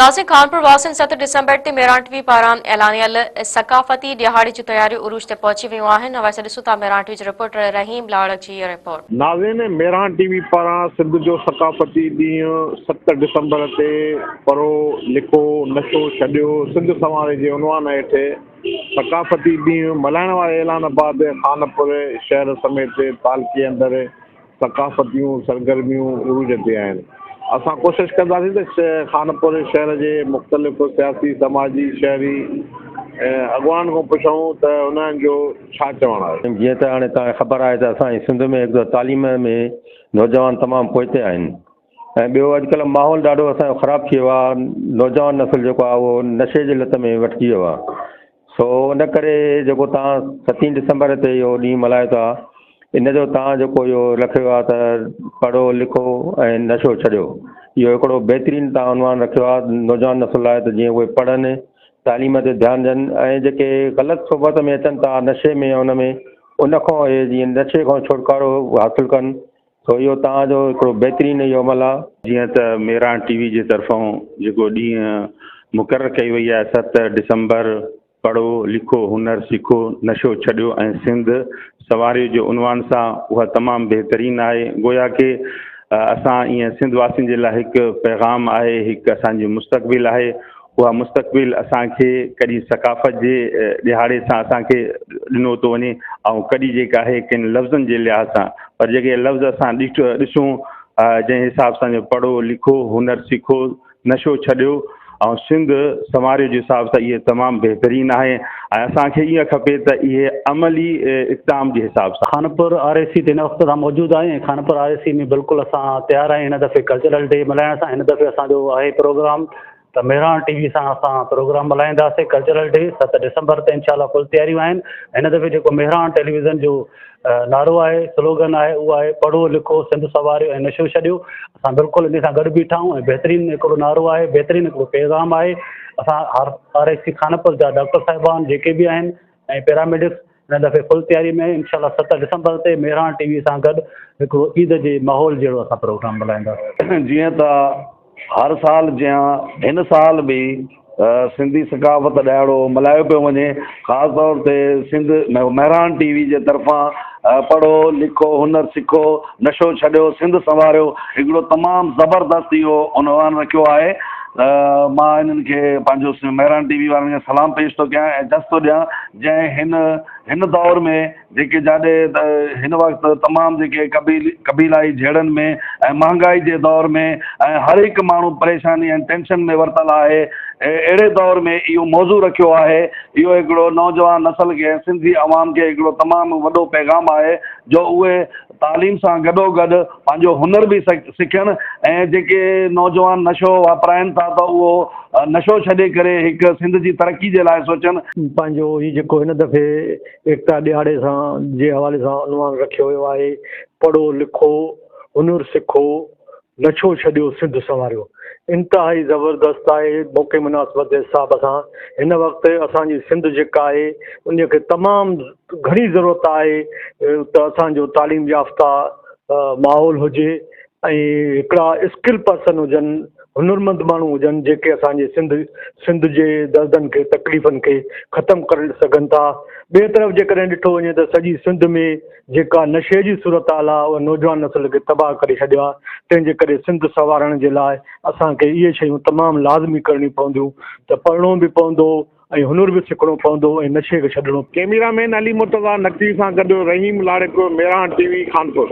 नासिक कानपुर वासिन 7 डिसंबर ते मेरान टीवी पारां ऐलानियल सकाफ़ती ॾियारे जी तयारियूं उरूज ते पहुची वियूं आहिनि। वैसे ॾिसूं था मेरान टीवी जो रिपोर्टर रहीम लाड़ जी रिपोर्ट। नाज़रीन, मेरान टीवी पारां सिंध जो सकाफ़ती ॾींहुं 7 डिसंबर ते पढ़ो लिखो नशो छॾियो सिंध संवारे जे उनवान हेठि सकाफ़ती ॾींहुं मल्हाइण वारे ऐलान बाबति खानपुर शहर समेत तालुके अंदरि सकाफ़तियूं सरगर्मियूं उरूज ते आहिनि। असां कोशिशि कंदासीं त खानपुर शहर जे मुख़्तलिफ़ सियासी समाजी शहरी अॻवान खां पुछूं त उन्हनि जो छा चवणु आहे। जीअं त हाणे तव्हांखे ख़बर आहे त असांजी सिंध में हिकु तालीम में नौजवान तमामु पोइते आहिनि ऐं ॿियो अॼुकल्ह माहौल ॾाढो असांजो ख़राबु थी वियो आहे। नौजवान नसुल जेको आहे उहो नशे जे लत में वठिजी वियो आहे। सो इन करे जेको तव्हां 7 डिसंबर ते इहो ॾींहुं मल्हायो था, इन जो तव्हां जेको इहो रखियो आहे त पढ़ो लिखो ऐं नशो छॾियो, इहो हिकिड़ो बहितरीनु तव्हां उनवान रखियो आहे नौजवान नसुल लाइ त जीअं उहे पढ़नि, तालीम ते ध्यानु ॾियनि ऐं जेके ग़लति सोबत में अचनि था नशे में उन में उनखां इहे जीअं नशे खां छुटकारो हासिलु कनि। सो इहो तव्हांजो हिकिड़ो बहितरीनु इहो अमल आहे। जीअं त मेरान टीवी जे तरफ़ां जेको ॾींहुं मुक़ररु कई वई आहे 7 डिसंबर पढ़ो लिखो हुनर सिखो नशो छॾियो ऐं सिंध सवारियो जो उनवान सां उहा तमामु बहितरीनु आहे। गोया के असां ईअं सिंध वासियुनि जे लाइ हिकु पैगाम आहे, हिकु असांजी मुस्तक़बिल आहे। उहा मुस्तक़बिल असांखे कॾहिं सकाफ़त जे ॾिहाड़े सां असांखे ॾिनो थो वञे ऐं कॾहिं जेका आहे किन लफ़्ज़नि जे लिहाज़ सां, पर जेके लफ़्ज़ असां ॾिसूं जंहिं हिसाब सां जो पढ़ो लिखो हुनर सिखो नशो छॾियो ऐं सिंध संवारे जे हिसाब सां इहे तमामु बहितरीनु आहे ऐं असांखे ईअं खपे त इहे अमली इक़दाम जे हिसाब सां। खानपुर RSC ते हिन वक़्तु असां मौजूदु आहियूं ऐं खानपुर RSC में बिल्कुलु असां तयारु आहियूं हिन दफ़े कल्चरल डे मल्हाइण सां। हिन दफ़े असांजो आहे प्रोग्राम त मेरान टीवी सां असां प्रोग्राम मल्हाईंदासीं कल्चरल डे 7 डिसंबर ते इनशाला फुल तयारियूं आहिनि। हिन दफ़े जेको मेरान टेलीविज़न जो नारो आहे, स्लोगन आहे, उहो आहे पढ़ो लिखो सिंध सवारियो ऐं नशो छॾियो। असां बिल्कुलु इन सां गॾु बीठा आहियूं ऐं बहितरीनु हिकिड़ो नारो आहे, बहितरीनु हिकिड़ो पैगाम आहे। असां RSC खानपुर जा डॉक्टर साहिबान जेके बि आहिनि ऐं पैरामेडिक्स हिन दफ़े फुल तयारी में इनशाला 7 डिसंबर ते मेरान टीवी सां गॾु हिकिड़ो ईद जे माहौल जहिड़ो असां प्रोग्राम मल्हाईंदासीं। जीअं त हर साल जीअं हिन साल बि सिंधी सकाफ़त ॾियारो मल्हायो पियो वञे, ख़ासि तौर ते सिंध मेरान टीवी जे तरफ़ां पढ़ो लिखो हुनर सिखो नशो छॾियो सिंध संवारियो हिकिड़ो तमामु ज़बरदस्त इहो उनवान रखियो आहे। मां इन्हनि खे पंहिंजो मेरान टीवी वारनि खे सलाम पेश थो कयां ऐं दस्तु ॾियां जंहिं हिन दौर में जेके जाॾे हिन वक़्तु तमामु जेके कबीलाई जहिड़नि में ऐं महांगाई जे दौर में ऐं हर हिकु माण्हू परेशानी ऐं टेंशन में वरितलु आहे, अहिड़े दौर में इहो मौज़ू रखियो आहे। इहो हिकिड़ो नौजवान नसल खे सिंधी अवाम खे हिकिड़ो तमामु वॾो पैगाम आहे जो उहे तालीम सां गॾोगॾु पंहिंजो हुनर बि सिखनि ऐं जेके नौजवान नशो वापराइनि था त उहो नशो छॾे करे हिकु सिंध जी तरक़ी जे लाइ सोचनि। पंहिंजो हीउ जेको हिन दफ़े एकता ॾियारे सां जे हवाले सां उनवान रखियो वियो आहे पढ़ो लिखो हुनर सिखो नशो छॾियो सिंध संवारियो, इंतिहाई ज़बरदस्त आहे। मौक़े मुनासिबत जे हिसाब सां हिन वक़्तु असांजी सिंध जेका आहे उनखे तमामु घणी ज़रूरत आहे त असांजो तालीम याफ़्ता माहौल हुजे ऐं हिकिड़ा स्किल पर्सन हुजनि, हुनरमंद माण्हू हुजनि जेके असांजे सिंध जे दर्दनि खे तकलीफ़ुनि खे ख़तमु करे सघनि था। ॿिए तरफ़ जेकॾहिं ॾिठो वञे त सॼी सिंध में जेका नशे जी सूरत हाल आहे उहा नौजवान नसल खे तबाह करे छॾियो आहे। तंहिंजे करे सिंध संवारण जे लाइ असांखे इहे शयूं तमामु लाज़मी करणियूं पवंदियूं त पढ़णो बि पवंदो ऐं हुनर बि सिखणो पवंदो ऐं नशे खे छॾिणो। कैमरामैन अली मुर्तज़ा नक़वी सां गॾु रहीम लाड़े मेरान टीवी खानपुर।